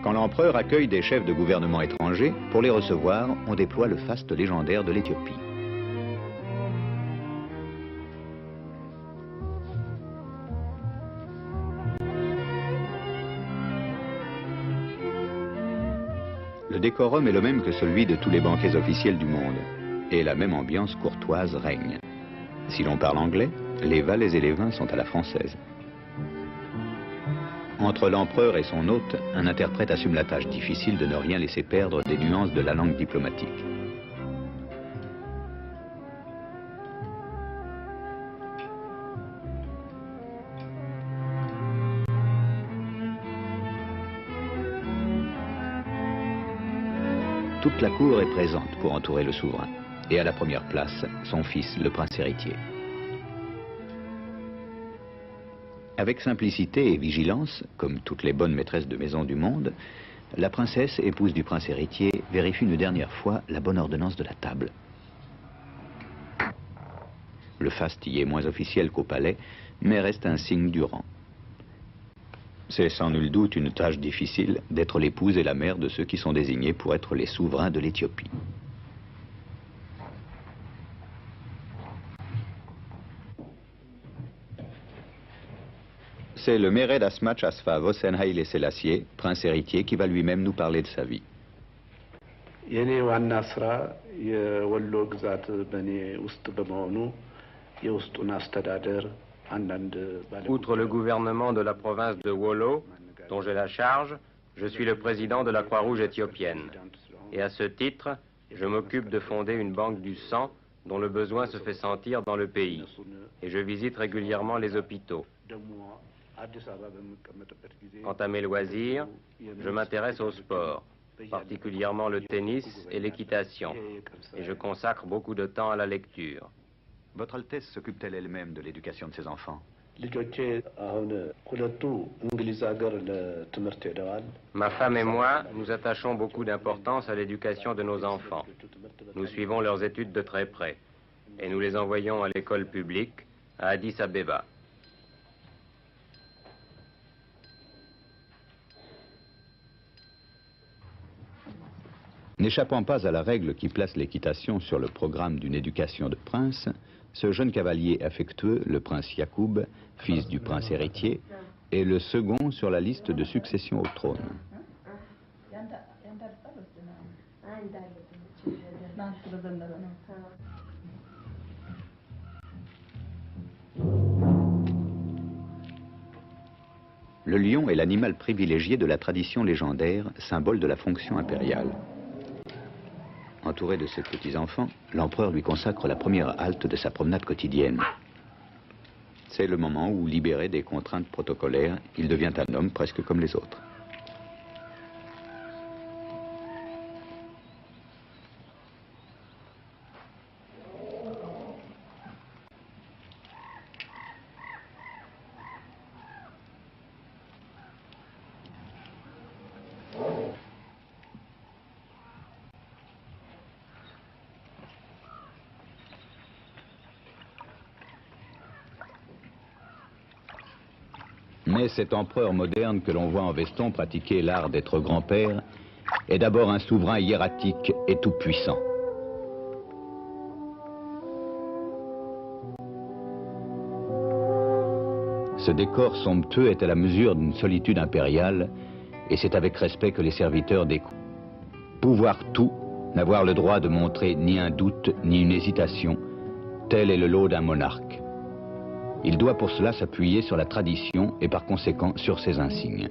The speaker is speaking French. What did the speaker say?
Quand l'empereur accueille des chefs de gouvernement étrangers, pour les recevoir, on déploie le faste légendaire de l'Éthiopie. Le décorum est le même que celui de tous les banquets officiels du monde, et la même ambiance courtoise règne. Si l'on parle anglais, les valets et les vins sont à la française. Entre l'empereur et son hôte, un interprète assume la tâche difficile de ne rien laisser perdre des nuances de la langue diplomatique. Toute la cour est présente pour entourer le souverain, et à la première place, son fils, le prince héritier. Avec simplicité et vigilance, comme toutes les bonnes maîtresses de maison du monde, la princesse, épouse du prince héritier, vérifie une dernière fois la bonne ordonnance de la table. Le faste y est moins officiel qu'au palais, mais reste un signe du rang. C'est sans nul doute une tâche difficile d'être l'épouse et la mère de ceux qui sont désignés pour être les souverains de l'Éthiopie. C'est le Mered Asmach Asfa Vosen Haile Selassie, prince héritier, qui va lui-même nous parler de sa vie. Outre le gouvernement de la province de Wollo, dont j'ai la charge, je suis le président de la Croix-Rouge éthiopienne. Et à ce titre, je m'occupe de fonder une banque du sang dont le besoin se fait sentir dans le pays. Et je visite régulièrement les hôpitaux. Quant à mes loisirs, je m'intéresse au sport, particulièrement le tennis et l'équitation, et je consacre beaucoup de temps à la lecture. Votre Altesse s'occupe-t-elle elle-même de l'éducation de ses enfants? Ma femme et moi, nous attachons beaucoup d'importance à l'éducation de nos enfants. Nous suivons leurs études de très près, et nous les envoyons à l'école publique à Addis Abeba. N'échappant pas à la règle qui place l'équitation sur le programme d'une éducation de prince, ce jeune cavalier affectueux, le prince Yacoub, fils du prince héritier, est le second sur la liste de succession au trône. Le lion est l'animal privilégié de la tradition légendaire, symbole de la fonction impériale. Entouré de ses petits-enfants, l'empereur lui consacre la première halte de sa promenade quotidienne. C'est le moment où, libéré des contraintes protocolaires, il devient un homme presque comme les autres. Mais cet empereur moderne que l'on voit en veston pratiquer l'art d'être grand-père est d'abord un souverain hiératique et tout-puissant. Ce décor somptueux est à la mesure d'une solitude impériale, et c'est avec respect que les serviteurs découvrent. Pouvoir tout, n'avoir le droit de montrer ni un doute ni une hésitation, tel est le lot d'un monarque. Il doit pour cela s'appuyer sur la tradition et par conséquent sur ses insignes.